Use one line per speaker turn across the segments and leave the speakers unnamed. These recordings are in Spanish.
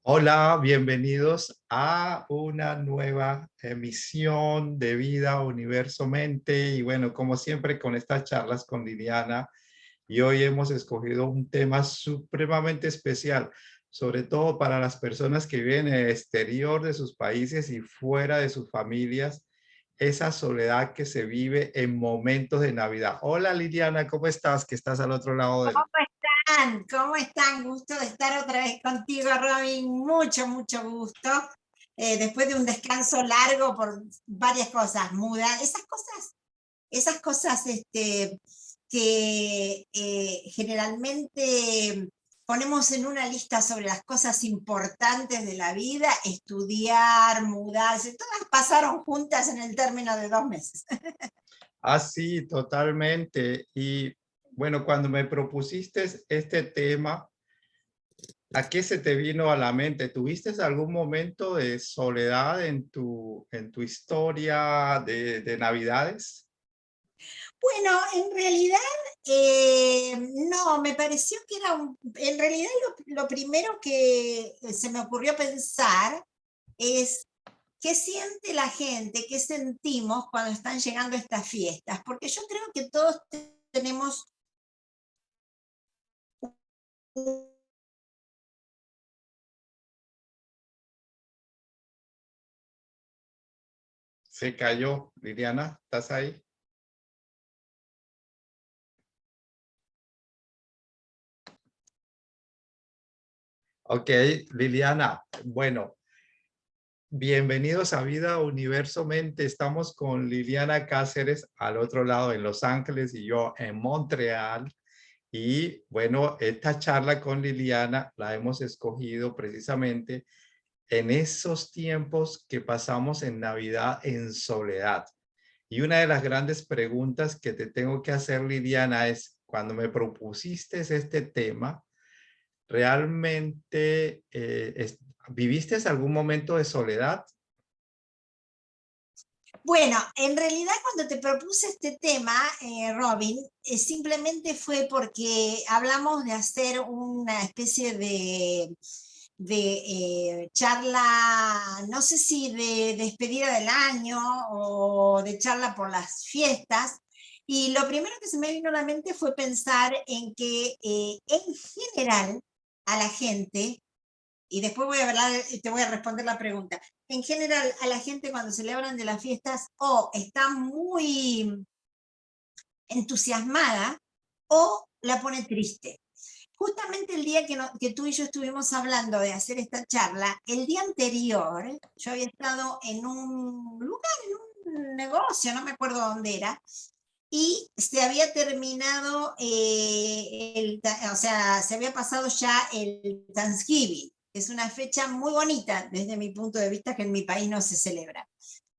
Hola, bienvenidos a una nueva emisión de Vida Universo Mente. Y bueno, como siempre con estas charlas con Liliana, y hoy hemos escogido un tema supremamente especial, sobre todo para las personas que viven en el exterior de sus países y fuera de sus familias, esa soledad que se vive en momentos de Navidad. Hola Liliana, ¿cómo estás? Que estás al otro lado del...
¿Cómo están? ¿Cómo están? Gusto de estar otra vez contigo, Robin. Mucho, mucho gusto. Después de un descanso largo por varias cosas, esas cosas que generalmente ponemos en una lista sobre las cosas importantes de la vida, estudiar, mudarse, todas pasaron juntas en el término de 2 meses.
Ah, sí, totalmente. Y bueno, cuando me propusiste este tema, ¿a qué se te vino a la mente? ¿Tuviste algún momento de soledad en tu historia de Navidades?
Bueno, en realidad, no, me pareció que en realidad lo primero que se me ocurrió pensar es qué siente la gente, qué sentimos cuando están llegando estas fiestas, porque yo creo que todos tenemos un...
Se cayó, Liliana, ¿estás ahí? Ok, Liliana, bueno, bienvenidos a Vida Universo Mente. Estamos con Liliana Cáceres al otro lado en Los Ángeles y yo en Montreal. Y bueno, esta charla con Liliana la hemos escogido precisamente en esos tiempos que pasamos en Navidad en soledad. Y una de las grandes preguntas que te tengo que hacer, Liliana, es cuando me propusiste este tema, ¿realmente viviste algún momento de soledad?
Bueno, en realidad cuando te propuse este tema, Robin, simplemente fue porque hablamos de hacer una especie de charla, no sé si de despedida del año o de charla por las fiestas, y lo primero que se me vino a la mente fue pensar en que en general a la gente, y después voy a hablar, te voy a responder la pregunta. En general, a la gente cuando celebran de las fiestas o está muy entusiasmada o la pone triste. Justamente el día que tú y yo estuvimos hablando de hacer esta charla, el día anterior, yo había estado en un lugar, en un negocio, no me acuerdo dónde era, y se había terminado, o sea, se había pasado ya el Thanksgiving. Es una fecha muy bonita desde mi punto de vista que en mi país no se celebra.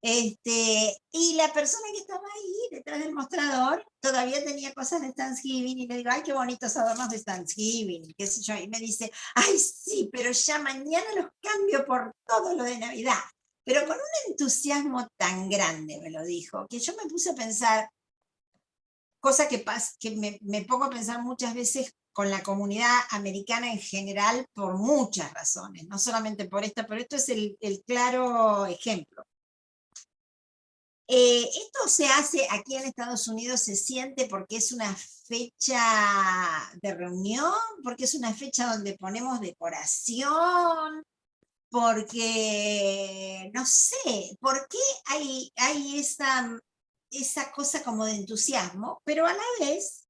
Y la persona que estaba ahí detrás del mostrador todavía tenía cosas de Thanksgiving y le digo, ay, qué bonitos adornos de Thanksgiving, qué sé yo, y me dice, ay, sí, pero ya mañana los cambio por todo lo de Navidad. Pero con un entusiasmo tan grande me lo dijo, que yo me puse a pensar, cosa que me pongo a pensar muchas veces con la comunidad americana en general por muchas razones, no solamente por esta, pero esto es el claro ejemplo. Esto se hace aquí en Estados Unidos, se siente porque es una fecha de reunión, porque es una fecha donde ponemos decoración, porque, no sé, ¿por qué hay esa cosa como de entusiasmo? Pero a la vez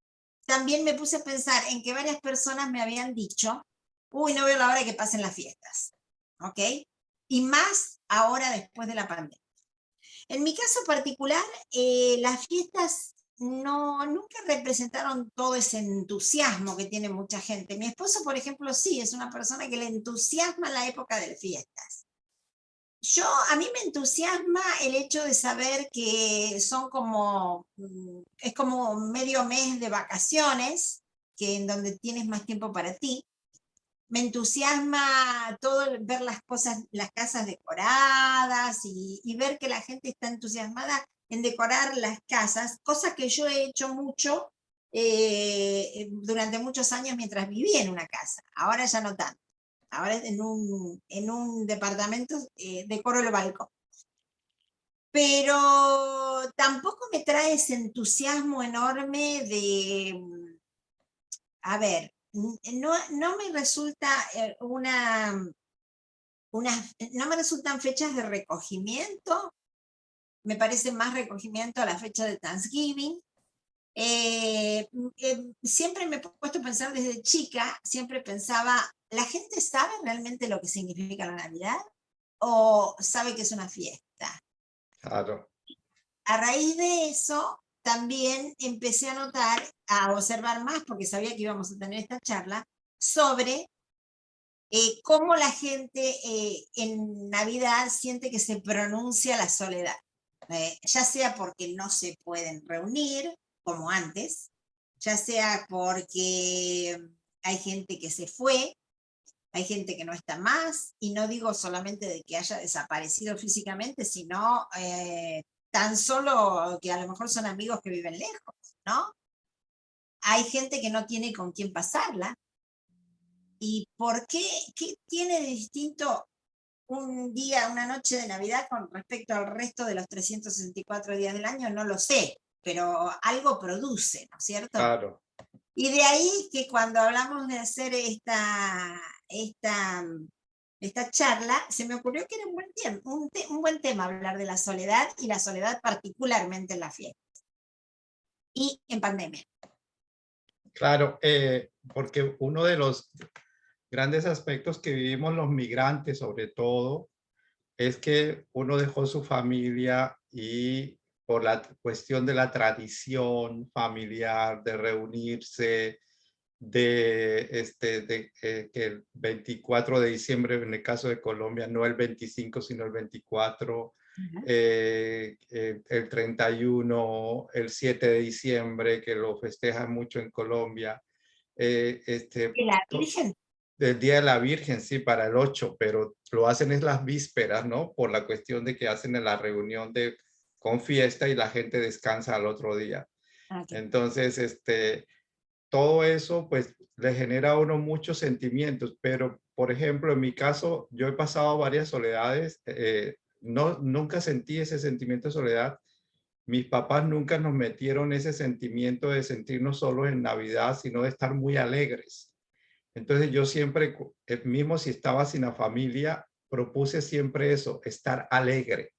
también me puse a pensar en que varias personas me habían dicho, uy, no veo la hora de que pasen las fiestas, ¿ok? Y más ahora después de la pandemia. En mi caso particular, las fiestas nunca representaron todo ese entusiasmo que tiene mucha gente. Mi esposo, por ejemplo, sí, es una persona que le entusiasma la época de fiestas. A mí me entusiasma el hecho de saber que son como, es como medio mes de vacaciones, que en donde tienes más tiempo para ti. Me entusiasma todo ver las cosas, las casas decoradas y ver que la gente está entusiasmada en decorar las casas, cosa que yo he hecho mucho durante muchos años mientras vivía en una casa. Ahora ya no tanto. ahora es en un departamento de Coro Balcón. Pero tampoco me trae ese entusiasmo enorme de, a ver, no me resulta no me resultan fechas de recogimiento, me parece más recogimiento a la fecha de Thanksgiving. Siempre me he puesto a pensar desde chica, siempre pensaba, ¿la gente sabe realmente lo que significa la Navidad? ¿O sabe que es una fiesta?
Claro,
A raíz de eso, también empecé a notar, a observar más, porque sabía que íbamos a tener esta charla, sobre cómo la gente en Navidad siente que se pronuncia la soledad. Ya sea porque no se pueden reunir, como antes, ya sea porque hay gente que se fue, hay gente que no está más, y no digo solamente de que haya desaparecido físicamente, sino tan solo que a lo mejor son amigos que viven lejos, ¿no? Hay gente que no tiene con quién pasarla. ¿Y por qué? ¿Qué tiene de distinto un día, una noche de Navidad con respecto al resto de los 364 días del año? No lo sé, pero algo produce, ¿no es cierto?
claro.
Y de ahí que cuando hablamos de hacer esta charla, se me ocurrió que era un buen, un buen tema hablar de la soledad, y la soledad particularmente en la fiesta y en pandemia.
Claro, porque uno de los grandes aspectos que vivimos los migrantes, sobre todo, es que uno dejó su familia y por la cuestión de la tradición familiar, de reunirse, que el 24 de diciembre, en el caso de Colombia, no el 25, sino el 24, el 31, el 7 de diciembre, que lo festejan mucho en Colombia.
¿Y la Virgen?
Del Día de la Virgen, sí, para el 8, pero lo hacen es las vísperas, ¿no? Por la cuestión de que hacen en la reunión con fiesta y la gente descansa al otro día.
Okay.
Entonces, todo eso pues le genera a uno muchos sentimientos, pero por ejemplo, en mi caso, yo he pasado varias soledades, no, nunca sentí ese sentimiento de soledad. Mis papás nunca nos metieron ese sentimiento de sentirnos solos en Navidad, sino de estar muy alegres. Entonces yo siempre, mismo si estaba sin la familia, propuse siempre eso, estar alegre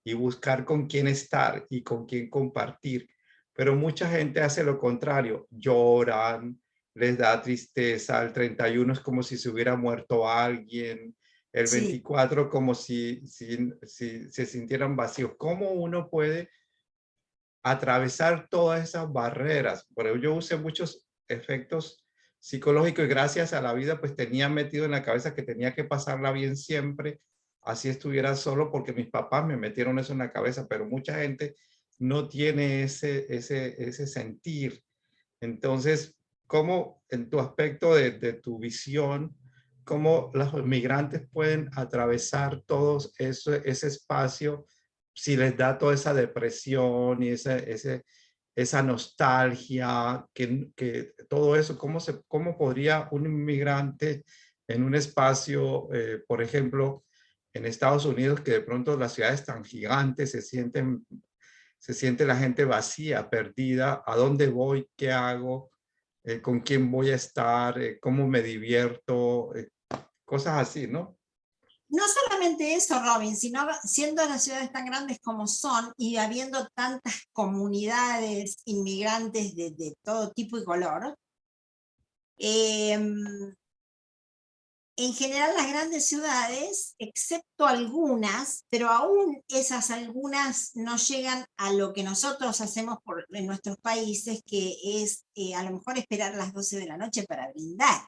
y buscar con quién estar y con quién compartir. Pero mucha gente hace lo contrario, lloran, les da tristeza, el 31 es como si se hubiera muerto alguien, el
Sí.
24 como si se sintieran vacíos. ¿Cómo uno puede atravesar todas esas barreras? Pero yo usé muchos efectos psicológicos y gracias a la vida pues tenía metido en la cabeza que tenía que pasarla bien siempre, así estuviera solo, porque mis papás me metieron eso en la cabeza, pero mucha gente no tiene ese sentir. Entonces, ¿cómo en tu aspecto de tu visión, cómo los migrantes pueden atravesar todo ese espacio si les da toda esa depresión y esa nostalgia, que todo eso, cómo podría un inmigrante en un espacio, por ejemplo, en Estados Unidos, que de pronto las ciudades tan gigantes se siente la gente vacía, perdida, ¿a dónde voy? ¿Qué hago? ¿Con quién voy a estar? ¿Cómo me divierto? Cosas así, ¿no?
No solamente eso, Robin, sino siendo las ciudades tan grandes como son y habiendo tantas comunidades inmigrantes de todo tipo y color, en general las grandes ciudades, excepto algunas, pero aún esas algunas no llegan a lo que nosotros hacemos en nuestros países, que es a lo mejor esperar las 12 de la noche para brindar.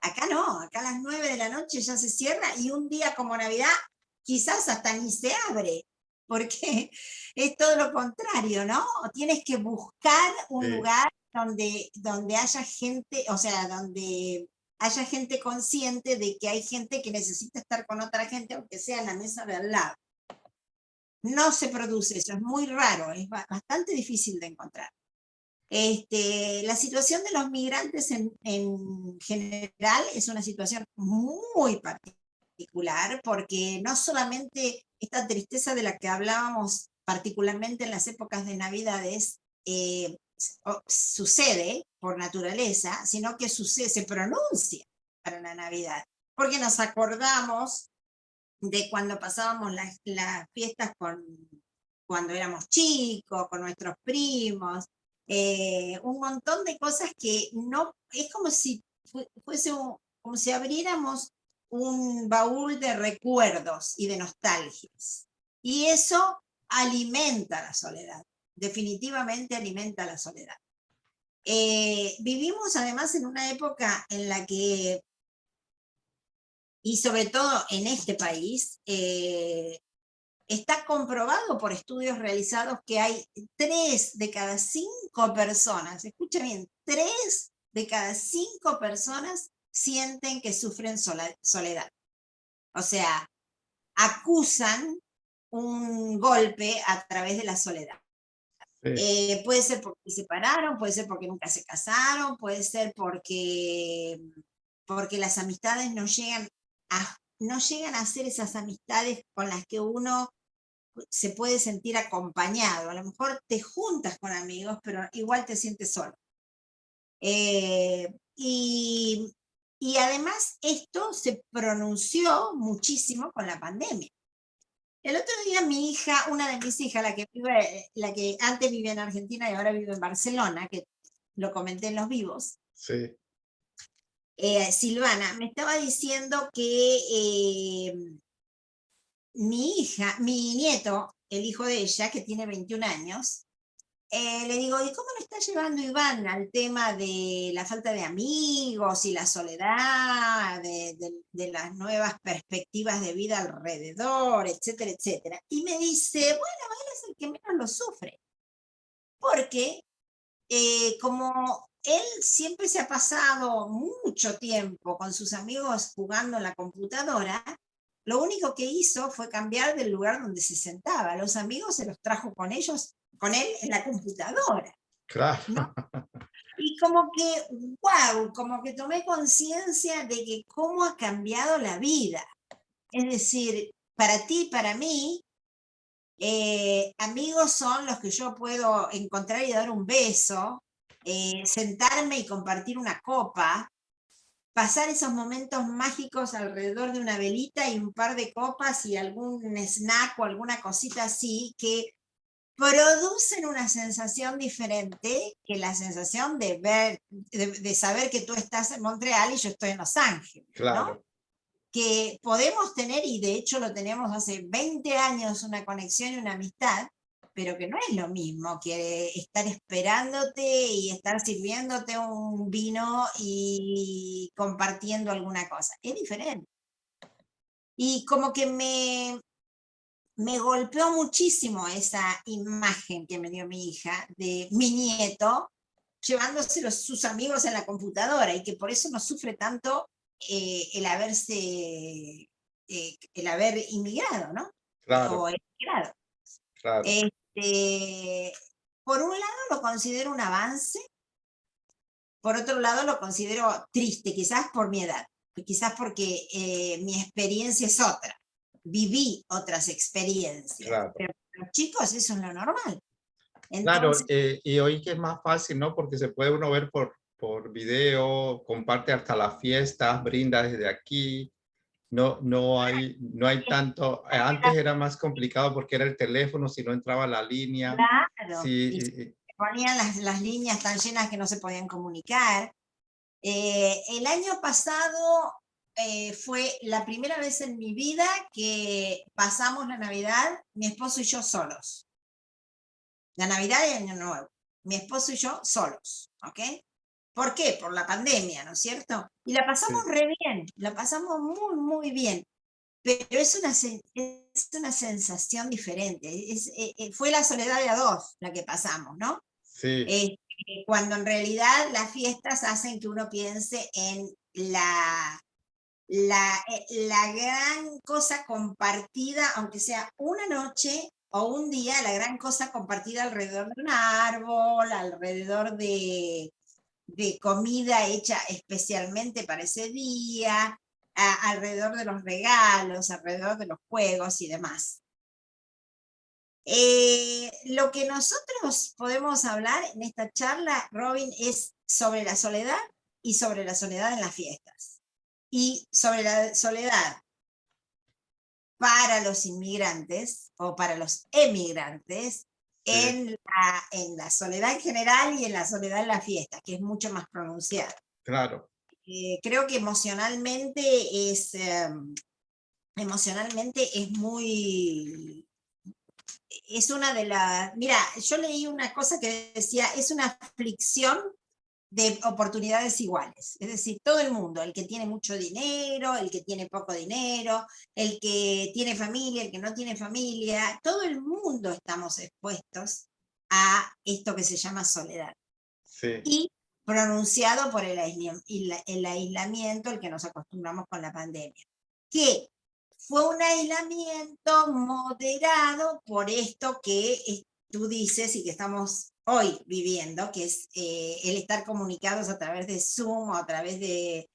Acá no, acá a las 9 de la noche ya se cierra, y un día como Navidad quizás hasta ni se abre, porque es todo lo contrario, ¿no? Tienes que buscar un
Sí.
lugar donde haya gente, o sea, donde haya gente consciente de que hay gente que necesita estar con otra gente, aunque sea en la mesa de al lado. No se produce eso, es muy raro, es bastante difícil de encontrar. La situación de los migrantes en general es una situación muy particular, porque no solamente esta tristeza de la que hablábamos, particularmente en las épocas de Navidades, sucede por naturaleza, sino que sucede, se pronuncia para la Navidad, porque nos acordamos de cuando pasábamos las fiestas cuando éramos chicos, con nuestros primos, un montón de cosas que no, es como si fuese como si abriéramos un baúl de recuerdos y de nostalgias. Y eso alimenta la soledad, definitivamente alimenta la soledad. Vivimos además en una época en la que, y sobre todo en este país, está comprobado por estudios realizados que hay 3 de cada 5 personas, escucha bien, 3 de cada 5 personas sienten que sufren soledad. O sea, acusan un golpe a través de la soledad.
Sí,
Puede ser porque se separaron, puede ser porque nunca se casaron, puede ser porque las amistades no llegan a ser esas amistades con las que uno se puede sentir acompañado. A lo mejor te juntas con amigos, pero igual te sientes solo. Eh, y, y además esto se pronunció muchísimo con la pandemia. El otro día mi hija, una de mis hijas, la que antes vivía en Argentina y ahora vive en Barcelona, que lo comenté en los vivos,
sí,
Silvana, me estaba diciendo que mi nieto, el hijo de ella, que tiene 21 años, le digo, ¿y cómo lo está llevando Iván al tema de la falta de amigos y la soledad, de las nuevas perspectivas de vida alrededor, etcétera, etcétera? Y me dice, bueno, él es el que menos lo sufre, porque como él siempre se ha pasado mucho tiempo con sus amigos jugando en la computadora, lo único que hizo fue cambiar del lugar donde se sentaba. Los amigos se los trajo con él en la computadora, ¿no?
claro.
Y como que, wow, como que tomé conciencia de que cómo ha cambiado la vida. Es decir, para ti, para mí, amigos son los que yo puedo encontrar y dar un beso, sentarme y compartir una copa, pasar esos momentos mágicos alrededor de una velita y un par de copas y algún snack o alguna cosita así que producen una sensación diferente que la sensación de saber que tú estás en Montreal y yo estoy en Los Ángeles, ¿no?
Claro.
Que podemos tener, y de hecho lo tenemos hace 20 años, una conexión y una amistad, pero que no es lo mismo que estar esperándote y estar sirviéndote un vino y compartiendo alguna cosa. Es diferente. Y como que me golpeó muchísimo esa imagen que me dio mi hija de mi nieto llevándose sus amigos en la computadora y que por eso no sufre tanto el haber inmigrado, ¿no? O
Claro,
emigrado.
claro.
Este, por un lado lo considero un avance, por otro lado lo considero triste, quizás por mi edad, quizás porque mi experiencia es otra, viví otras experiencias,
Claro.
pero para los chicos eso es lo normal.
Claro,
Entonces,
y hoy que es más fácil, ¿no? Porque se puede uno ver por video, comparte hasta las fiestas, brinda desde aquí. No hay tanto. Antes era más complicado porque era el teléfono, si no entraba la línea.
claro,
Sí,
y se ponían las líneas tan llenas que no se podían comunicar. El año pasado fue la primera vez en mi vida que pasamos la Navidad, mi esposo y yo solos. La Navidad y el Año Nuevo. Mi esposo y yo solos, ¿ok? ¿Por qué? Por la pandemia, ¿no es cierto? Y la pasamos
sí,
re bien, la pasamos muy, muy bien. Pero es una sensación diferente. Fue la soledad de a dos la que pasamos, ¿no?
sí,
Este, cuando en realidad las fiestas hacen que uno piense en la gran cosa compartida, aunque sea una noche o un día la gran cosa compartida alrededor de un árbol, alrededor de comida hecha especialmente para ese día, alrededor de los regalos, alrededor de los juegos y demás. Lo que nosotros podemos hablar en esta charla, Robin, es sobre la soledad y sobre la soledad en las fiestas. Y sobre la soledad para los inmigrantes o para los emigrantes
Sí,
en la soledad en general y en la soledad en la fiesta, que es mucho más pronunciada.
claro.
Creo que emocionalmente es muy, es una de las, mira, yo leí una cosa que decía, es una aflicción de oportunidades iguales. Es decir, todo el mundo, el que tiene mucho dinero, el que tiene poco dinero, el que tiene familia, el que no tiene familia, todo el mundo estamos expuestos a esto que se llama soledad.
Sí,
Y pronunciado por el aislamiento, el que nos acostumbramos con la pandemia. Que fue un aislamiento moderado por esto que tú dices y que estamos hoy viviendo, que es el estar comunicados a través de Zoom o a través de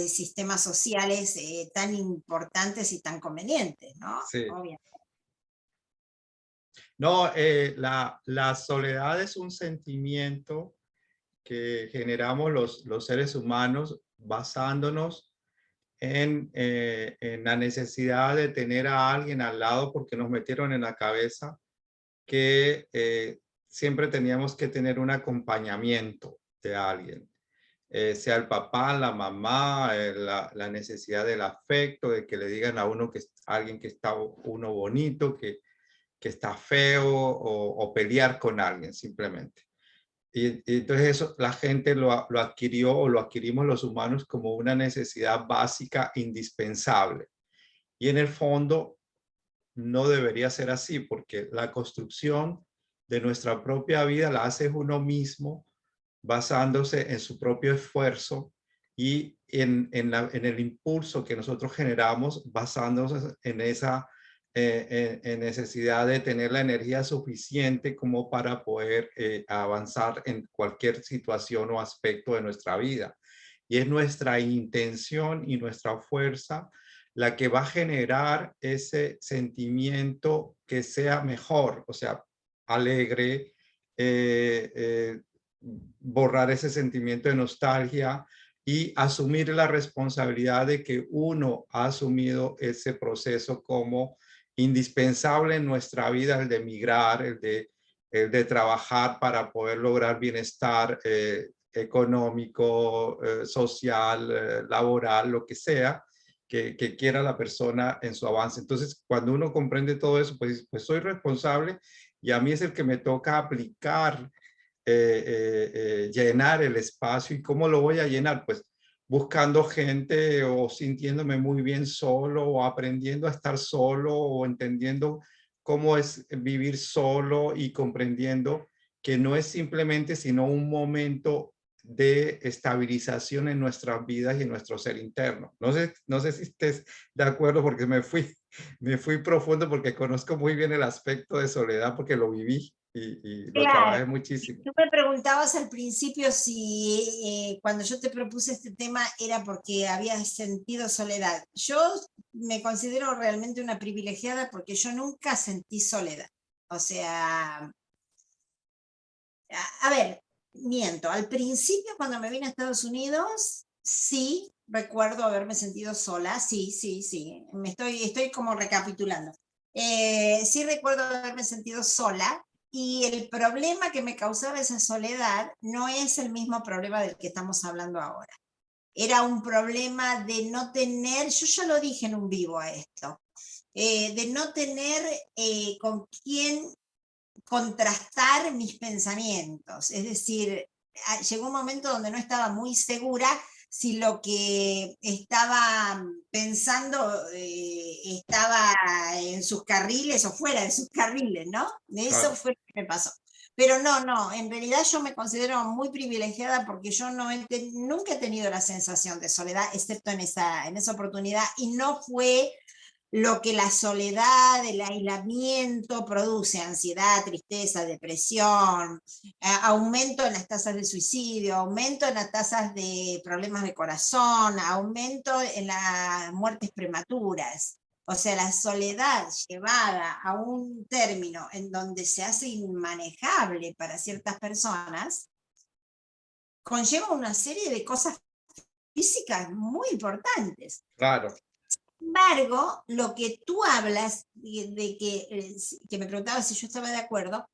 sistemas sociales tan importantes y tan convenientes, ¿no?
sí.
Obviamente.
No, la soledad es un sentimiento que generamos los seres humanos basándonos en la necesidad de tener a alguien al lado porque nos metieron en la cabeza que siempre teníamos que tener un acompañamiento de alguien, sea el papá, la mamá, la necesidad del afecto, de que le digan a uno que es alguien que está uno bonito, que está feo o pelear con alguien simplemente. Y entonces eso la gente lo adquirió o lo adquirimos los humanos como una necesidad básica indispensable. Y en el fondo no debería ser así porque la construcción de nuestra propia vida la hace uno mismo basándose en su propio esfuerzo y en el impulso que nosotros generamos basándonos en esa en necesidad de tener la energía suficiente como para poder avanzar en cualquier situación o aspecto de nuestra vida. Y es nuestra intención y nuestra fuerza la que va a generar ese sentimiento que sea mejor, o sea, alegre, borrar ese sentimiento de nostalgia y asumir la responsabilidad de que uno ha asumido ese proceso como indispensable en nuestra vida, el de migrar, el de trabajar para poder lograr bienestar económico, social, laboral, lo que sea, que quiera la persona en su avance. Entonces, cuando uno comprende todo eso, pues soy responsable y a mí es el que me toca aplicar, llenar el espacio. ¿Y cómo lo voy a llenar? Pues buscando gente o sintiéndome muy bien solo o aprendiendo a estar solo o entendiendo cómo es vivir solo y comprendiendo que no es simplemente sino un momento de estabilización en nuestras vidas y en nuestro ser interno. No sé si estés de acuerdo porque me fui profundo porque conozco muy bien el aspecto de soledad porque lo viví y lo
Claro.
trabajé muchísimo.
Tú me preguntabas al principio si cuando yo te propuse este tema era porque habías sentido soledad. Yo me considero realmente una privilegiada porque yo nunca sentí soledad. O sea, a ver, miento. Al principio, cuando me vine a Estados Unidos, sí recuerdo haberme sentido sola. Sí, sí, sí. Estoy como recapitulando. Sí recuerdo haberme sentido sola y el problema que me causaba esa soledad no es el mismo problema del que estamos hablando ahora. Era un problema de no tener, yo ya lo dije en un vivo a esto, de no tener con quién contrastar mis pensamientos. Es decir, llegó un momento donde no estaba muy segura si lo que estaba pensando estaba en sus carriles o fuera de sus carriles, ¿no? Eso
Claro.
fue lo que me pasó. Pero no, en realidad yo me considero muy privilegiada porque yo nunca he tenido la sensación de soledad, excepto en esa oportunidad, y no fue lo que la soledad, el aislamiento produce: ansiedad, tristeza, depresión, aumento en las tasas de suicidio, aumento en las tasas de problemas de corazón, aumento en las muertes prematuras. O sea, la soledad llevada a un término en donde se hace inmanejable para ciertas personas, conlleva una serie de cosas físicas muy importantes.
Claro,
Sin embargo, lo que tú hablas, de que me preguntaba si yo estaba de acuerdo,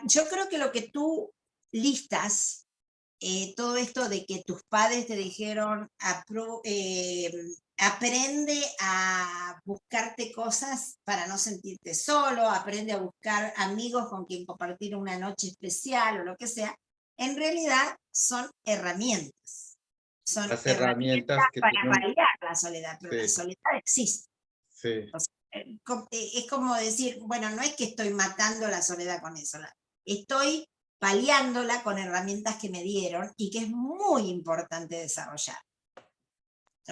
yo creo que lo que tú listas, todo esto de que tus padres te dijeron, aprende a buscarte cosas para no sentirte solo, aprende a buscar amigos con quien compartir una noche especial o lo que sea, en realidad son herramientas. Son
las
herramientas
herramientas que
para
tienen,
paliar la soledad, pero la
sí,
soledad existe.
sí,
O sea, es como decir, bueno, no es que estoy matando la soledad con eso, estoy paliándola con herramientas que me dieron y que es muy importante desarrollar.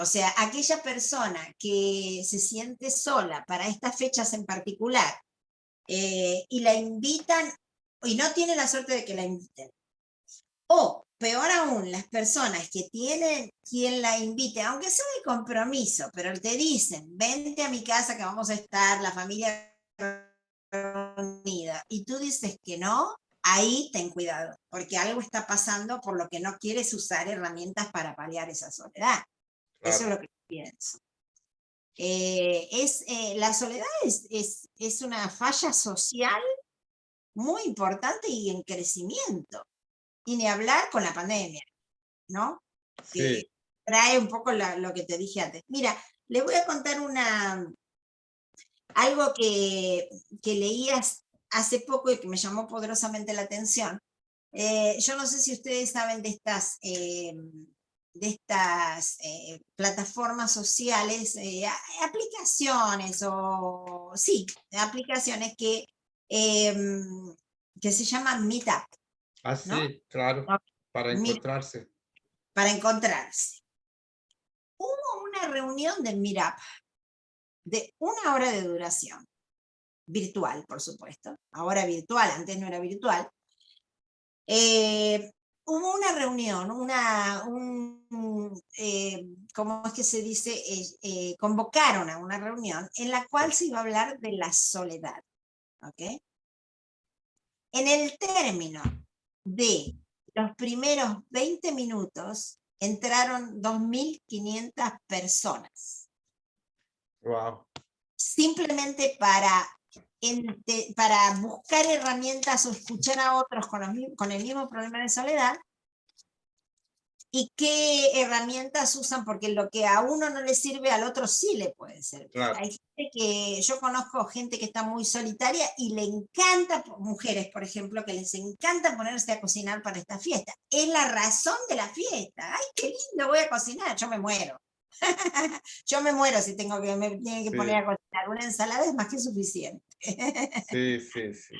O sea, aquella persona que se siente sola para estas fechas en particular, y la invitan, y no tiene la suerte de que la inviten, o peor aún, las personas que tienen quien la invite, aunque sea de compromiso, pero te dicen, vente a mi casa que vamos a estar, la familia reunida, y tú dices que no, ahí ten cuidado, porque algo está pasando por lo que no quieres usar herramientas para paliar esa soledad. Eso es
claro,
lo que pienso. La soledad es una falla social muy importante y en crecimiento. Y ni hablar con la pandemia, ¿no? Que
sí,
trae un poco lo que te dije antes. Mira, le voy a contar algo que leías hace poco y que me llamó poderosamente la atención. Yo no sé si ustedes saben de estas plataformas sociales, aplicaciones o sí, aplicaciones que se llaman Meetup, ¿no?
así, claro, para
Meet-
encontrarse.
para encontrarse. Hubo una reunión de Meetup de 1 hora de duración, virtual, por supuesto. Ahora virtual, antes no era virtual. Hubo una reunión, ¿cómo es que se dice? Convocaron a una reunión en la cual se iba a hablar de la soledad. ¿Ok? En el término de los primeros 20 minutos entraron 2.500 personas,
Wow,
simplemente para buscar herramientas o escuchar a otros con el mismo problema de soledad. ¿Y qué herramientas usan? Porque lo que a uno no le sirve, al otro sí le puede servir.
claro,
Hay gente yo conozco gente que está muy solitaria y le encanta, mujeres por ejemplo, que les encanta ponerse a cocinar para esta fiesta. Es la razón de la fiesta. ¡Ay, qué lindo, voy a cocinar! Yo me muero. Yo me muero si me tienen que poner a
sí,
cocinar. Una ensalada es más que suficiente.
sí, sí, sí,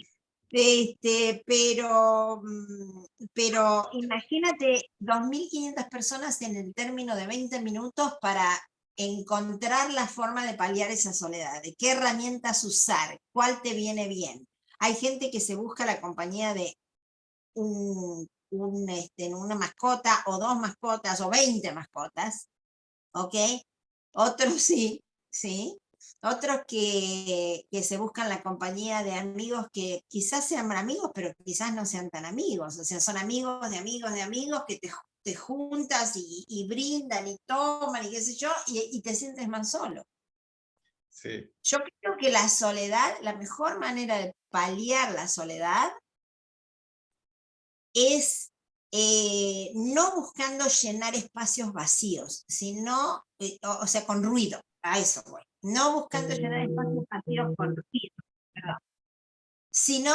Pero imagínate 2.500 personas en el término de 20 minutos para encontrar la forma de paliar esa soledad, de qué herramientas usar, cuál te viene bien. Hay gente que se busca la compañía de una mascota o 2 mascotas o 20 mascotas, ¿ok? Otros sí, ¿sí? Otros que se buscan la compañía de amigos que quizás sean amigos, pero quizás no sean tan amigos. O sea, son amigos de amigos de amigos que te juntas y brindan y toman y qué sé yo, y te sientes más solo.
sí,
Yo creo que la soledad, la mejor manera de paliar la soledad es no buscando llenar espacios vacíos, sino, o sea, con ruido, a eso voy. No buscando llenar espacios vacíos con ruido, perdón, sino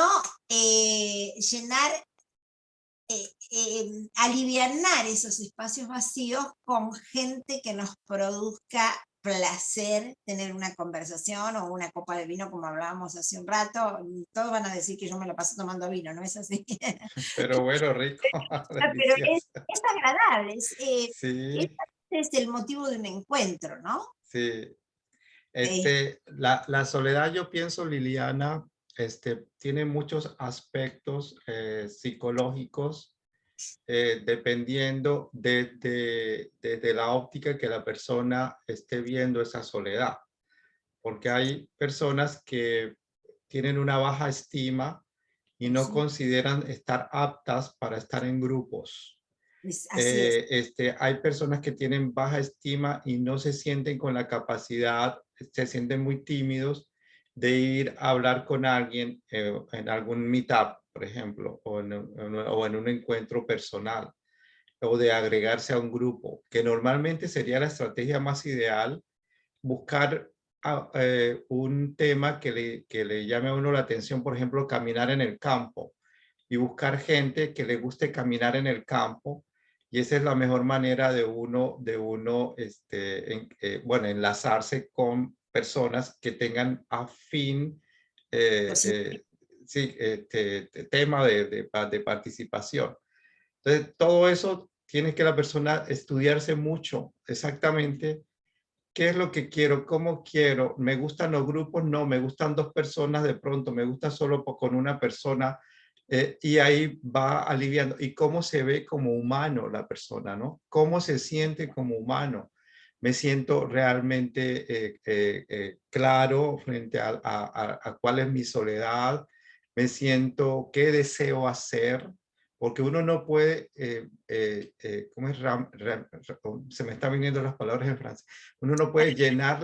alivianar esos espacios vacíos con gente que nos produzca placer tener una conversación o una copa de vino, como hablábamos hace un rato. Todos van a decir que yo me lo paso tomando vino, ¿no es así?
pero bueno, rico,
Pero
delicioso.
es agradable,
Sí,
ese es el motivo de un encuentro, ¿no?
sí. La soledad, yo pienso, Liliana, tiene muchos aspectos psicológicos, dependiendo desde la óptica que la persona esté viendo esa soledad. Porque hay personas que tienen una baja estima y no
Sí,
consideran estar aptas para estar en grupos.
así es.
Hay personas que tienen baja estima y no se sienten con la capacidad, se sienten muy tímidos de ir a hablar con alguien en algún meetup, por ejemplo, o en un encuentro personal, o de agregarse a un grupo, que normalmente sería la estrategia más ideal, buscar un tema que le llame a uno la atención, por ejemplo, caminar en el campo, y buscar gente que le guste caminar en el campo, y esa es la mejor manera de uno bueno, enlazarse con personas que tengan afín, eh,
Pues,
eh, sí, tema de participación. Entonces, todo eso tiene que la persona estudiarse mucho, exactamente qué es lo que quiero, cómo quiero, me gustan los grupos, no, me gustan dos personas de pronto, me gusta solo con una persona, y ahí va aliviando. Y cómo se ve como humano la persona, ¿no? Cómo se siente como humano. Me siento realmente claro frente a cuál es mi soledad, me siento qué deseo hacer, porque uno no puede, ¿cómo es? Se me están viniendo las palabras en francés. Uno no puede llenar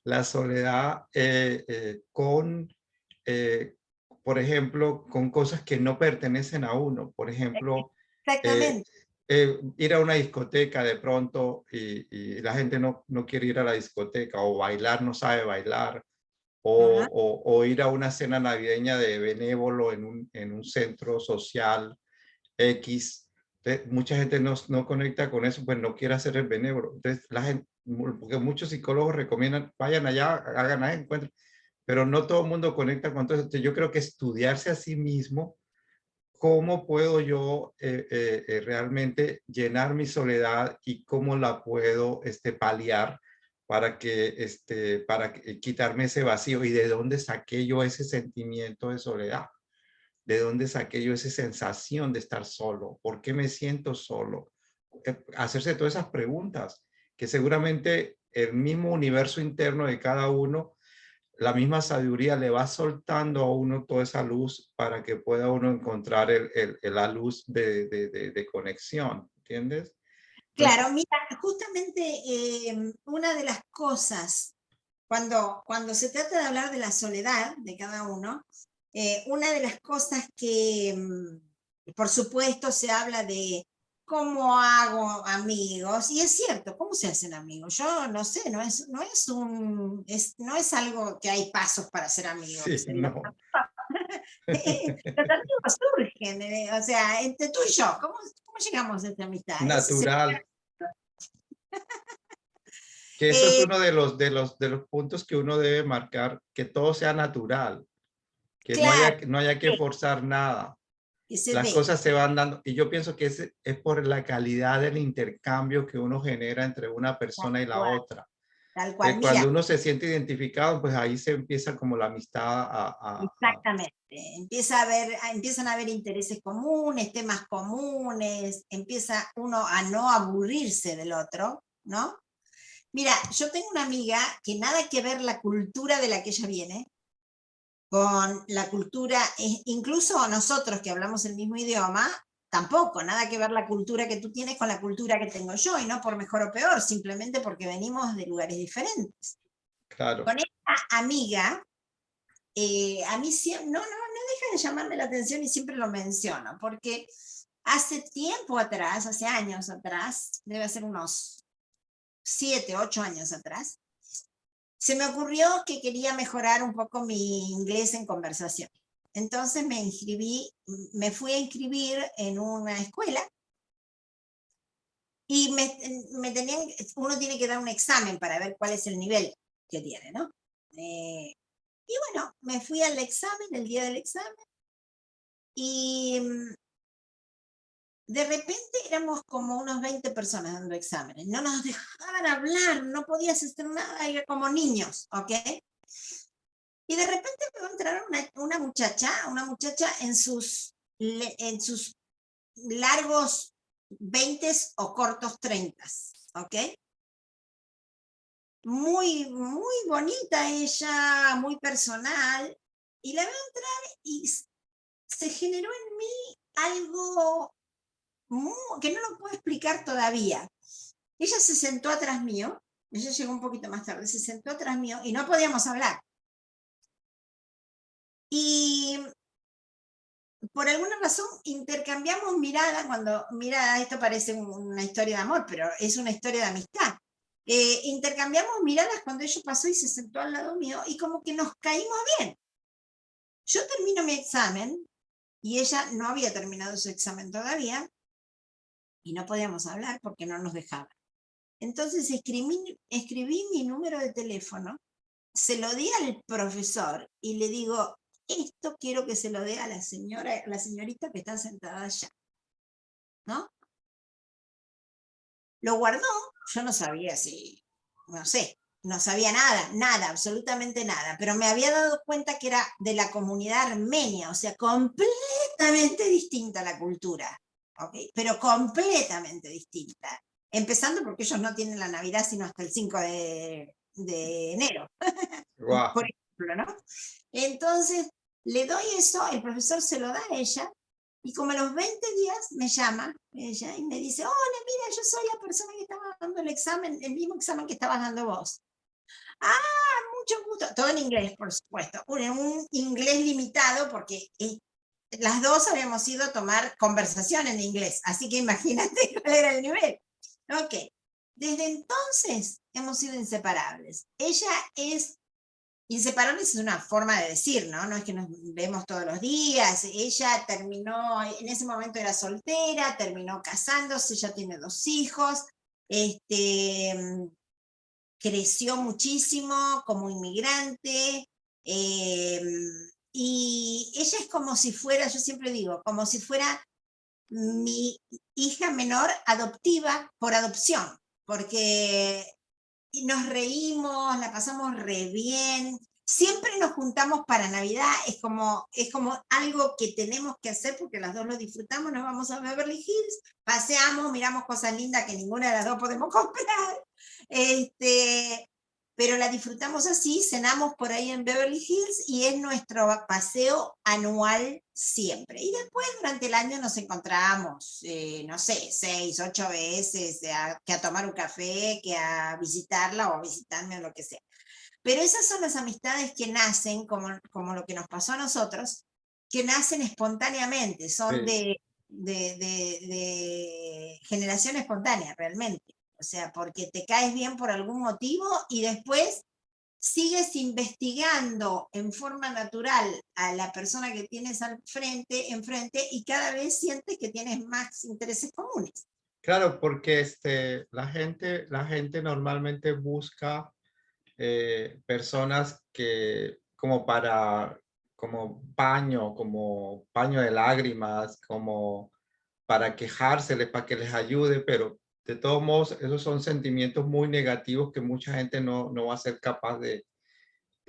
la soledad eh, por ejemplo, con cosas que no pertenecen a uno. Por ejemplo, eh,
exactamente.
ir a una discoteca de pronto y la gente no quiere ir a la discoteca, o bailar, no sabe bailar,
Ajá.
o ir a una cena navideña de benévolo en un centro social X. Entonces, mucha gente no conecta con eso, pues no quiere hacer el benévolo. Entonces, la gente, porque muchos psicólogos recomiendan, vayan allá, hagan ahí, encuentren, pero no todo el mundo conecta con todo eso. Entonces, yo creo que estudiarse a sí mismo, cómo puedo yo realmente llenar mi soledad y cómo la puedo paliar para quitarme ese vacío, y de dónde saqué yo ese sentimiento de soledad. ¿De dónde saqué yo esa sensación de estar solo? ¿Por qué me siento solo? Hacerse todas esas preguntas, que seguramente el mismo universo interno de cada uno, la misma sabiduría le va soltando a uno toda esa luz para que pueda uno encontrar la luz de conexión, ¿entiendes? Entonces,
Claro, mira, justamente una de las cosas, cuando se trata de hablar de la soledad de cada uno, una de las cosas que, por supuesto, se habla de cómo hago amigos, y es cierto, ¿cómo se hacen amigos? Yo no sé, no es algo que hay pasos para ser amigos.
sí, no.
Los amigos surgen, o sea, entre tú y yo, ¿cómo llegamos a esta amistad? Ese es
Natural. Que eso es
eh,
uno de los puntos que uno debe marcar, que todo sea natural, que
claro,
no haya que forzar nada.
que se
Las
dé,
cosas se van dando, y yo pienso que es por la calidad del intercambio que uno genera entre una
tal
persona y la
cual,
otra.
tal cual.
Cuando
Mira,
uno se siente identificado, pues ahí se empieza como la amistad
exactamente. Empiezan a haber intereses comunes, temas comunes, empieza uno a no aburrirse del otro, ¿no? Mira, yo tengo una amiga que nada que ver la cultura de la que ella viene con la cultura, incluso nosotros que hablamos el mismo idioma, tampoco, nada que ver la cultura que tú tienes con la cultura que tengo yo, y no por mejor o peor, simplemente porque venimos de lugares diferentes.
claro,
Con esta amiga, a mí no deja de llamarme la atención y siempre lo menciono, porque hace tiempo atrás, hace años atrás, debe ser unos 7, 8 años atrás, se me ocurrió que quería mejorar un poco mi inglés en conversación. Entonces me fui a inscribir en una escuela y uno tiene que dar un examen para ver cuál es el nivel que tiene, ¿no? Y bueno, me fui al examen, el día del examen, y de repente éramos como unos 20 personas dando exámenes, no nos dejaban hablar, no podías hacer nada, era como niños, ¿ok? Y de repente me va a entrar una muchacha en sus largos 20 o cortos 30, ¿ok? Muy bonita ella, muy personal, y la veo entrar y se generó en mí algo que no lo puedo explicar todavía. Ella se sentó atrás mío, ella llegó un poquito más tarde, se sentó atrás mío y no podíamos hablar. Y por alguna razón intercambiamos miradas, esto parece una historia de amor, pero es una historia de amistad. Intercambiamos miradas cuando ella pasó y se sentó al lado mío y como que nos caímos bien. Yo termino mi examen y ella no había terminado su examen todavía y no podíamos hablar porque no nos dejaba. Entonces escribí mi número de teléfono, se lo di al profesor y le digo, esto quiero que se lo dé a la señorita que está sentada allá, ¿no? Lo guardó, yo no sabía si, no sé, no sabía nada, absolutamente nada, pero me había dado cuenta que era de la comunidad armenia, o sea, completamente distinta la cultura, ¿ok? Pero completamente distinta. Empezando porque ellos no tienen la Navidad sino hasta el 5 de enero,
Wow.
por ejemplo, ¿no? Entonces, le doy eso, el profesor se lo da a ella, y como a los 20 días me llama ella y me dice, hola, mira, yo soy la persona que estaba dando el examen, el mismo examen que estabas dando vos. Ah, mucho gusto. Todo en inglés, por supuesto. Un inglés limitado porque las dos habíamos ido a tomar conversación en inglés, así que imagínate cuál era el nivel. Ok. Desde entonces hemos sido inseparables. Ella es inseparables, es una forma de decir, ¿no? No es que nos vemos todos los días. Ella terminó, en ese momento era soltera, terminó casándose, ya tiene 2 hijos, creció muchísimo como inmigrante, y ella es como si fuera, yo siempre digo, como si fuera mi hija menor adoptiva por adopción, porque nos reímos, la pasamos re bien, siempre nos juntamos para Navidad, es como algo que tenemos que hacer porque las dos lo disfrutamos, nos vamos a Beverly Hills, paseamos, miramos cosas lindas que ninguna de las dos podemos comprar, pero la disfrutamos así, cenamos por ahí en Beverly Hills y es nuestro paseo anual siempre. Y después durante el año nos encontramos, no sé, 6, 8 veces, que a tomar un café, que a visitarla o a visitarme o lo que sea. Pero esas son las amistades que nacen, como lo que nos pasó a nosotros, que nacen espontáneamente, son
Sí.
de generación espontánea realmente. O sea, porque te caes bien por algún motivo y después sigues investigando en forma natural a la persona que tienes enfrente y cada vez sientes que tienes más intereses comunes.
Claro, porque la gente normalmente busca personas que como paño de lágrimas, como para quejárseles, para que les ayude, pero de todos modos, esos son sentimientos muy negativos que mucha gente no va a ser capaz de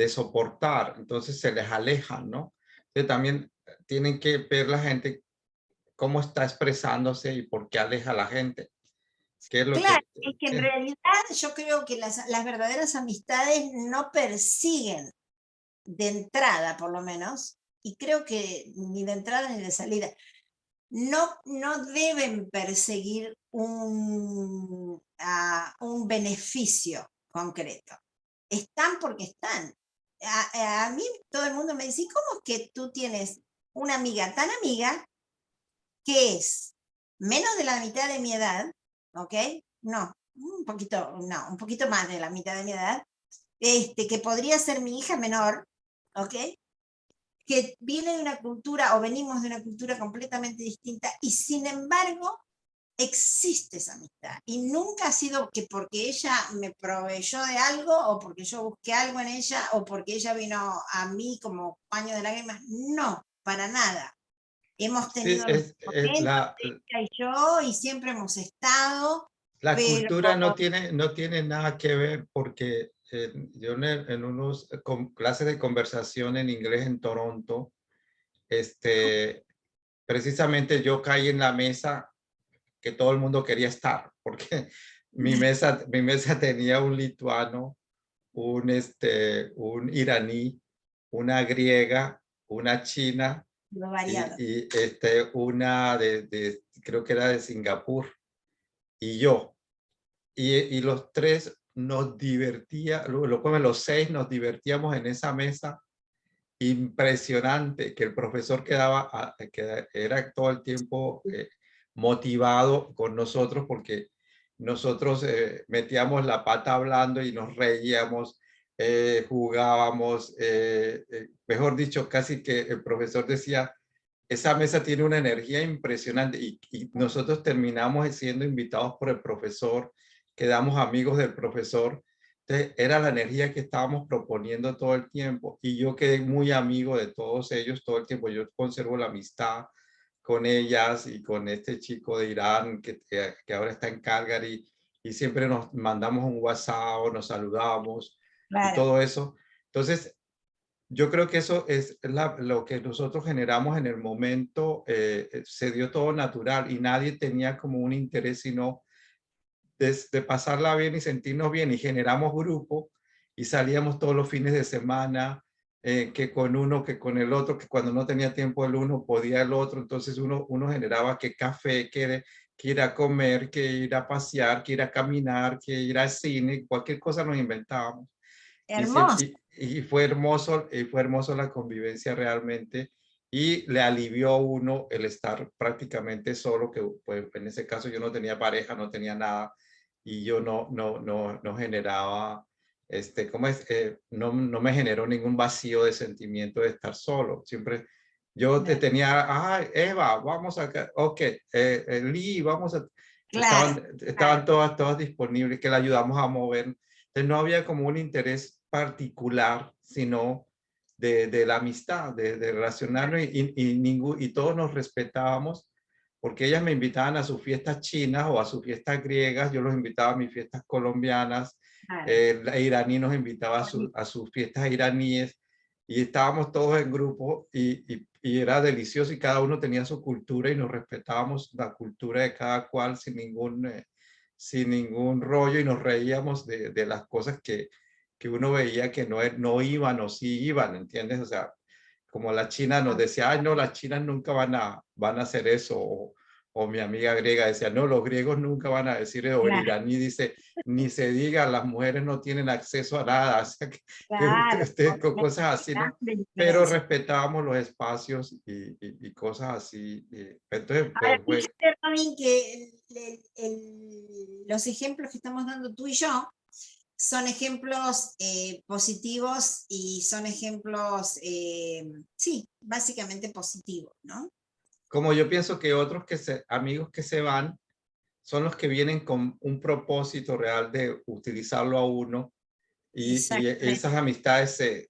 soportar, entonces se les alejan, ¿no? Entonces también tienen que ver la gente cómo está expresándose y por qué aleja a la gente, qué es lo
Claro,
que...
es que en
Sí,
realidad yo creo que las verdaderas amistades no persiguen de entrada, por lo menos, y creo que ni de entrada ni de salida, no deben perseguir un beneficio concreto. Están porque están. A mí todo el mundo me dice, ¿cómo es que tú tienes una amiga tan amiga que es menos de la mitad de mi edad, ¿ok? No, un poquito más de la mitad de mi edad, que podría ser mi hija menor, ¿ok? Que viene de una cultura o venimos de una cultura completamente distinta y sin embargo existe esa amistad y nunca ha sido que porque ella me proveyó de algo o porque yo busqué algo en ella o porque ella vino a mí como paño de lágrimas, no, para nada. hemos
Sí,
tenido nuestros
es
momentos, ella y yo, y siempre hemos estado,
la
pero
cultura no tiene nada que ver porque yo en unos clases de conversación en inglés en Toronto, este, precisamente yo caí en la mesa que todo el mundo quería estar, porque mi mesa tenía un lituano, un iraní, una griega, una china
lo variado.
una creo que era de Singapur, y yo. Y los tres nos divertía, los seis nos divertíamos en esa mesa. Impresionante que el profesor que era todo el tiempo motivado con nosotros porque nosotros metíamos la pata hablando y nos reíamos, jugábamos, mejor dicho, casi que el profesor decía, esa mesa tiene una energía impresionante y nosotros terminamos siendo invitados por el profesor, quedamos amigos del profesor. Entonces, era la energía que estábamos proponiendo todo el tiempo y yo quedé muy amigo de todos ellos todo el tiempo. Yo conservo la amistad con ellas y con este chico de Irán que ahora está en Calgary y siempre nos mandamos un WhatsApp, nos saludamos y
Claro,
todo eso. Entonces, yo creo que eso es lo que nosotros generamos en el momento, se dio todo natural y nadie tenía como un interés sino de pasarla bien y sentirnos bien y generamos grupo y salíamos todos los fines de semana, que con uno, que con el otro, que cuando no tenía tiempo el uno podía el otro, entonces uno generaba que café, que ir a comer, que ir a pasear, que ir a caminar, que ir al cine, cualquier cosa nos inventábamos.
hermoso.
Y fue hermoso la convivencia realmente y le alivió a uno el estar prácticamente solo, que pues, en ese caso yo no tenía pareja, no tenía nada y yo no generaba, ¿cómo es? No me generó ningún vacío de sentimiento de estar solo. Siempre yo te tenía, Eva, vamos acá, ok, Lee, vamos a,
Claro, claro.
estaban todas disponibles, que la ayudamos a mover. Entonces no había como un interés particular, sino de la amistad, de relacionarnos y todos nos respetábamos porque ellas me invitaban a sus fiestas chinas o a sus fiestas griegas, yo los invitaba a mis fiestas colombianas,
Claro.
la iraní nos invitaba a sus fiestas iraníes y estábamos todos en grupo y era delicioso y cada uno tenía su cultura y nos respetábamos la cultura de cada cual sin ningún rollo y nos reíamos de las cosas que uno veía que no iban o sí iban, ¿entiendes? O sea, como la China nos decía, ay, no, las chinas nunca van a hacer eso, o mi amiga griega decía, no, los griegos nunca van a decir eso, o el
Claro,
iraní dice, ni se diga, las mujeres no tienen acceso a nada, o sea,
claro,
cosas así, ¿no?
grande
Pero
diferencia.
respetábamos los espacios y cosas así. Entonces,
Ahora,
pues,
fíjate, Robin, que los ejemplos que estamos dando tú y yo son ejemplos positivos y son ejemplos, sí, básicamente positivos, ¿no?
como yo pienso que otros amigos que se van, son los que vienen con un propósito real de utilizarlo a uno y
Exactamente.
esas amistades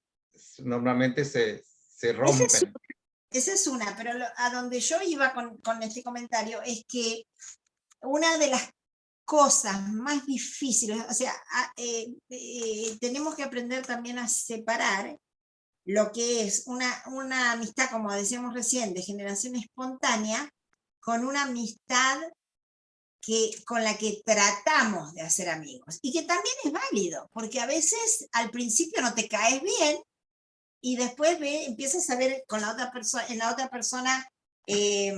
normalmente se
Esa es,
rompen.
esa es una, pero a donde yo iba con este comentario es que una de las cosas más difíciles, o sea, tenemos que aprender también a separar lo que es una amistad, como decíamos recién, de generación espontánea, con una amistad con la que tratamos de hacer amigos. Y que también es válido, porque a veces al principio no te caes bien y después empiezas a ver con la otra persona, en la otra persona eh,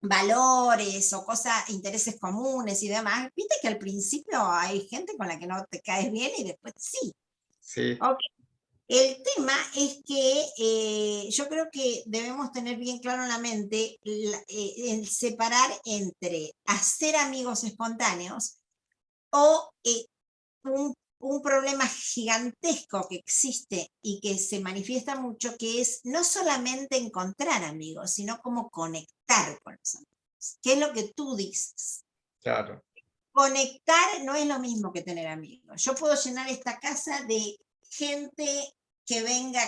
valores o cosas, intereses comunes y demás. Viste que al principio hay gente con la que no te caes bien y después sí.
Sí,
Ok. El tema es que yo creo que debemos tener bien claro en la mente el separar entre hacer amigos espontáneos o un problema gigantesco que existe y que se manifiesta mucho, que es no solamente encontrar amigos, sino cómo conectar con los amigos. ¿Qué es lo que tú dices?
claro.
Conectar no es lo mismo que tener amigos. Yo puedo llenar esta casa de gente que venga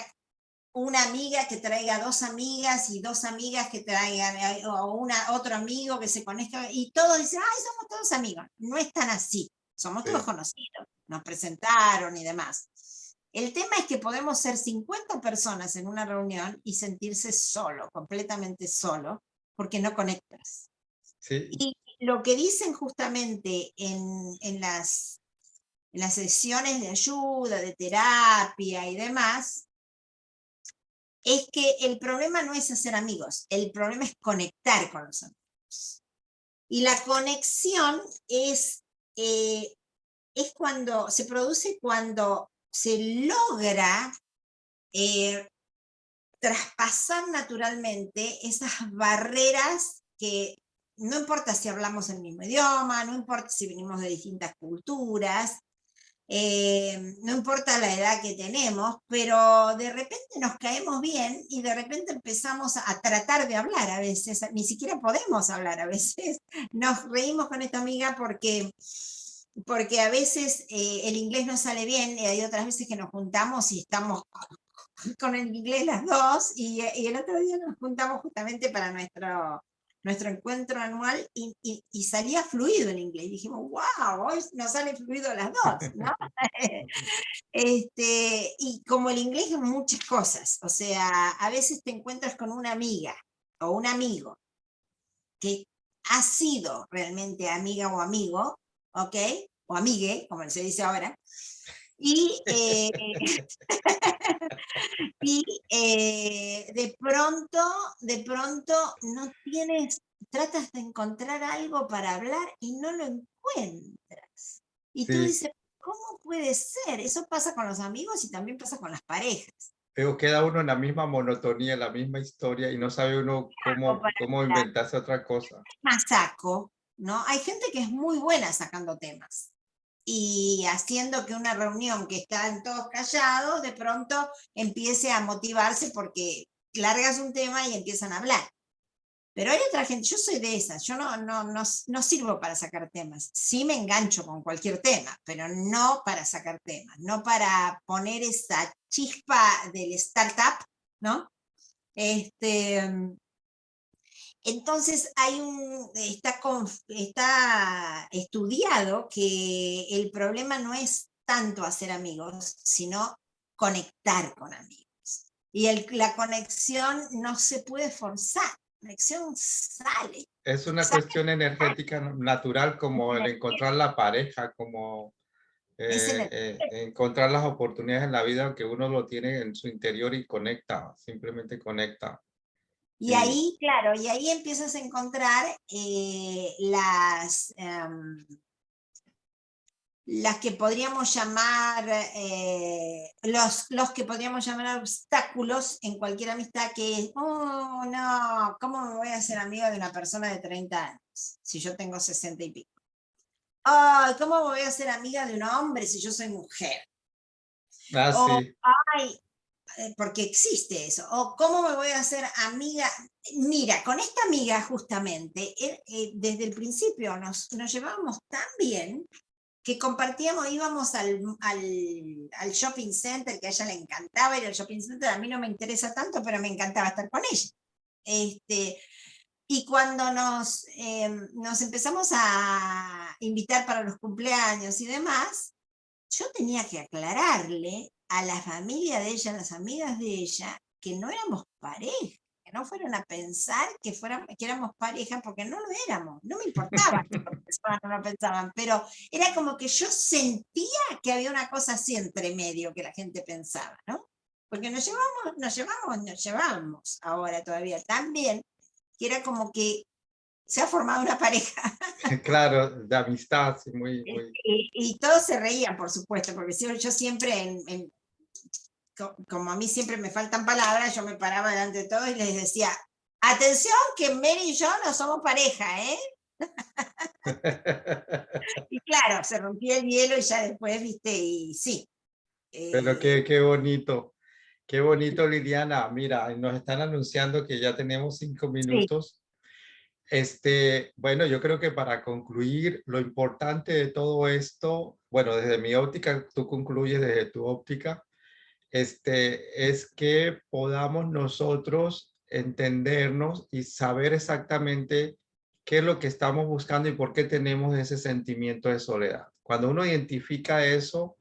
una amiga que traiga dos amigas y dos amigas que traigan, o otro amigo que se conecta y todos dicen, ay, somos todos amigos. No es tan así, somos todos
Sí,
conocidos, nos presentaron y demás. El tema es que podemos ser 50 personas en una reunión y sentirse solo, completamente solo, porque no conectas.
sí,
Y lo que dicen justamente en las sesiones de ayuda, de terapia y demás, es que el problema no es hacer amigos, el problema es conectar con los amigos. Y la conexión es cuando se produce cuando se logra eh, traspasar naturalmente esas barreras que no importa si hablamos el mismo idioma, no importa si venimos de distintas culturas, no importa la edad que tenemos, pero de repente nos caemos bien y de repente empezamos a tratar de hablar a veces, ni siquiera podemos hablar a veces. Nos reímos con esta amiga porque a veces el inglés no sale bien y hay otras veces que nos juntamos y estamos con el inglés las dos y el otro día nos juntamos justamente para nuestro encuentro anual y salía fluido el inglés. Y dijimos, wow, hoy nos sale fluido las dos, ¿no? Y como el inglés es muchas cosas, o sea, a veces te encuentras con una amiga o un amigo que ha sido realmente amiga o amigo, ¿ok? O amigue, como se dice ahora, y, y de pronto no tienes, tratas de encontrar algo para hablar y no lo encuentras. Y tú
sí.
dices, ¿cómo puede ser? Eso pasa con los amigos y también pasa con las parejas.
Pero queda uno en la misma monotonía, en la misma historia y no sabe uno
O
cómo
para
inventarse otra cosa.
más saco, ¿no? Hay gente que es muy buena sacando temas y haciendo que una reunión que están todos callados, de pronto empiece a motivarse porque largas un tema y empiezan a hablar. Pero hay otra gente, yo soy de esas, yo no sirvo para sacar temas. Sí me engancho con cualquier tema, pero no para sacar temas, no para poner esa chispa del startup, ¿no? Este, entonces está estudiado que el problema no es tanto hacer amigos, sino conectar con amigos. Y la conexión no se puede forzar, la conexión sale,
Es una
sale,
cuestión energética natural como el encontrar la pareja, como
es en el,
encontrar las oportunidades en la vida que uno lo tiene en su interior y conecta, simplemente conecta.
y
Y
ahí, claro, y ahí empiezas a encontrar las que podríamos llamar, los que podríamos llamar obstáculos en cualquier amistad, que es, oh, no, ¿cómo me voy a hacer amiga de una persona de 30 años si yo tengo 60 y pico? Ay, ¿cómo me voy a hacer amiga de un hombre si yo soy mujer? O,
sí,
ay, porque existe eso. O cómo me voy a hacer amiga. Mira, con esta amiga justamente, desde el principio nos llevábamos tan bien que compartíamos, íbamos al shopping center, que a ella le encantaba ir al shopping center, a mí no me interesa tanto, pero me encantaba estar con ella. Y cuando nos empezamos a invitar para los cumpleaños y demás, yo tenía que aclararle a la familia de ella, a las amigas de ella, que no éramos pareja, que no fueran a pensar que éramos pareja, porque no lo éramos. No me importaba que otras personas no lo pensaban, pero era como que yo sentía que había una cosa así entre medio que la gente pensaba, ¿no? Porque nos llevamos ahora todavía tan bien, que era como que se ha formado una pareja.
claro, de amistad, sí, muy, muy.
Y todos se reían, por supuesto, porque yo siempre, como a mí siempre me faltan palabras, yo me paraba delante de todos y les decía, atención que Mary y yo no somos pareja, ¿eh? Y claro, se rompía el hielo y ya después, viste, y sí.
Pero
eh,
qué bonito, Liliana. Mira, nos están anunciando que ya tenemos cinco
sí,
minutos. Bueno, yo creo que para concluir, lo importante de todo esto, bueno, desde mi óptica, tú concluyes desde tu óptica, es que podamos nosotros entendernos y saber exactamente qué es lo que estamos buscando y por qué tenemos ese sentimiento de soledad. Cuando uno identifica eso,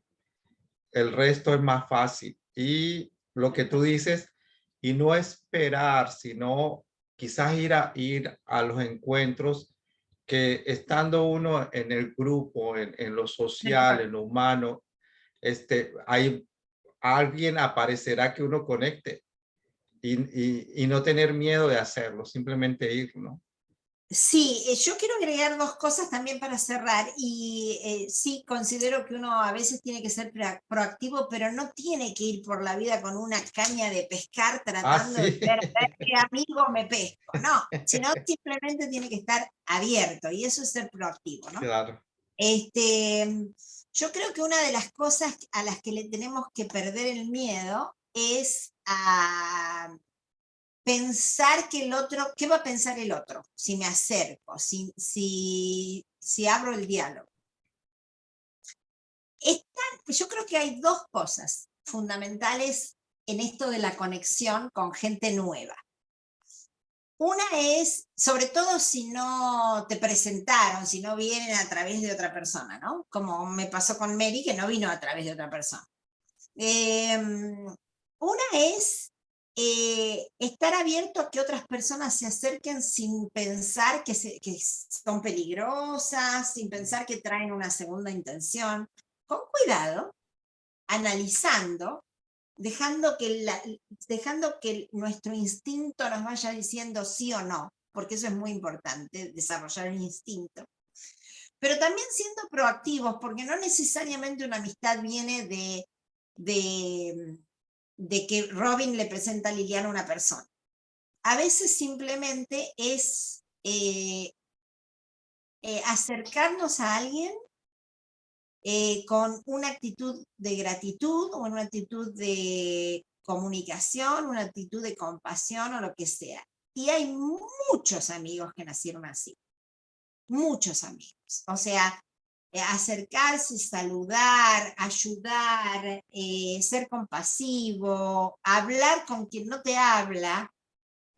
el resto es más fácil. Y lo que tú dices, y no esperar, sino quizás ir a los encuentros que estando uno en el grupo, en lo social, en lo humano, hay alguien aparecerá que uno conecte y no tener miedo de hacerlo, simplemente ir, ¿no?
Sí, yo quiero agregar dos cosas también para cerrar y sí considero que uno a veces tiene que ser proactivo, pero no tiene que ir por la vida con una caña de pescar
Ah,
tratando de
sí,
ver qué amigo me pesco, no, sino simplemente tiene que estar abierto y eso es ser proactivo, ¿no?
claro,
Yo creo que una de las cosas a las que le tenemos que perder el miedo es a pensar que el otro, ¿qué va a pensar el otro? Si me acerco, si abro el diálogo. Yo creo que hay dos cosas fundamentales en esto de la conexión con gente nueva. Una es, sobre todo si no te presentaron, si no vienen a través de otra persona, ¿no? Como me pasó con Mary, que no vino a través de otra persona. Una es estar abierto a que otras personas se acerquen sin pensar que son peligrosas, sin pensar que traen una segunda intención, con cuidado, analizando, dejando que nuestro instinto nos vaya diciendo sí o no, porque eso es muy importante, desarrollar el instinto. Pero también siendo proactivos, porque no necesariamente una amistad viene de que Robin le presenta a Liliana a una persona. A veces simplemente es acercarnos a alguien con una actitud de gratitud o una actitud de comunicación, una actitud de compasión o lo que sea. Y hay muchos amigos que nacieron así, muchos amigos. O sea, acercarse, saludar, ayudar, ser compasivo, hablar con quien no te habla,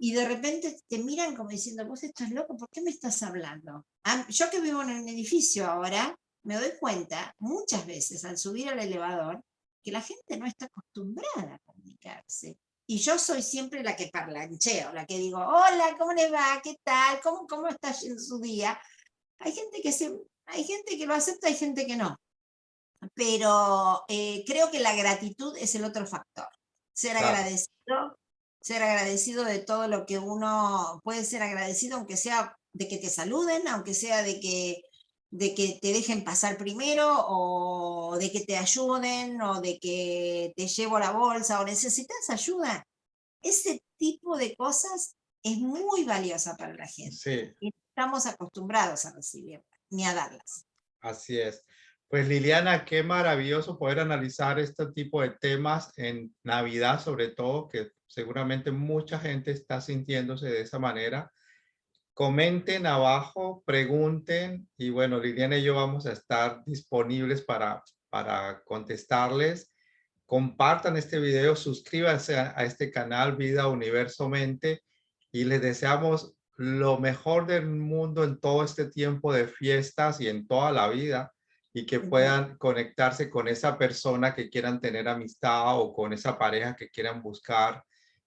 y de repente te miran como diciendo, vos estás loco, ¿por qué me estás hablando? Yo que vivo en un edificio ahora, me doy cuenta muchas veces al subir al elevador que la gente no está acostumbrada a comunicarse. Y yo soy siempre la que parlancheo, la que digo, hola, ¿cómo le va? ¿Qué tal? ¿Cómo está yendo su día? Hay gente hay gente que lo acepta, hay gente que no. Pero creo que la gratitud es el otro factor. Ser
claro,
agradecido, ser agradecido de todo lo que uno puede ser agradecido, aunque sea de que te saluden, aunque sea de que te dejen pasar primero, o de que te ayuden, o de que te llevo la bolsa, o necesitas ayuda. Ese tipo de cosas es muy valiosa para la gente.
sí,
Y no estamos acostumbrados a recibirlas, ni a darlas.
así es. Pues Liliana, qué maravilloso poder analizar este tipo de temas en Navidad, sobre todo, que seguramente mucha gente está sintiéndose de esa manera. Comenten abajo, pregunten y bueno, Liliana y yo vamos a estar disponibles para contestarles. Compartan este video, suscríbanse a este canal Vida Universo Mente y les deseamos lo mejor del mundo en todo este tiempo de fiestas y en toda la vida y que puedan conectarse con esa persona que quieran tener amistad o con esa pareja que quieran buscar.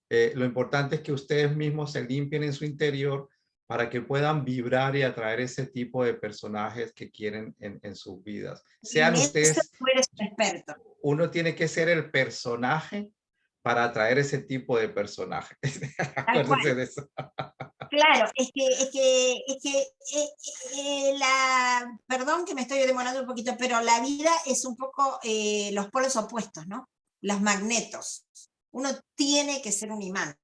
Lo importante es que ustedes mismos se limpien en su interior para que puedan vibrar y atraer ese tipo de personajes que quieren en sus vidas.
En
Sean
eso
ustedes,
tú eres un experto.
uno tiene que ser el personaje para atraer ese tipo de personaje.
Tal
Acuérdense
cual.
de eso.
Claro, perdón que me estoy demorando un poquito, pero la vida es un poco los polos opuestos, ¿no? Los magnetos. Uno tiene que ser un imán.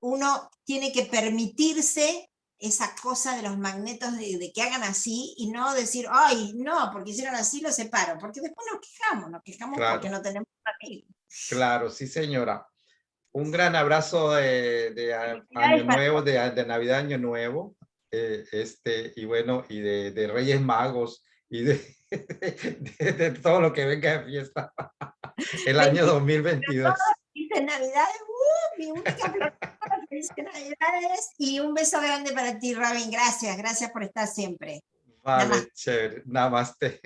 Uno tiene que permitirse esa cosa de los magnetos de que hagan así y no decir, ay, no, porque hicieron así, lo separo, porque después nos quejamos porque
Claro,
no tenemos amigos.
claro, sí señora. Un gran abrazo de
Felicidades
Año
para
Nuevo,
todos.
de Navidad, Año Nuevo, y bueno, y de Reyes Magos, y de todo lo que venga de fiesta. El año 2022.
Felices Navidades, mi única pregunta, felices Navidades y un beso grande para ti, Robin. Gracias por estar siempre.
Vale, chévere. Namaste.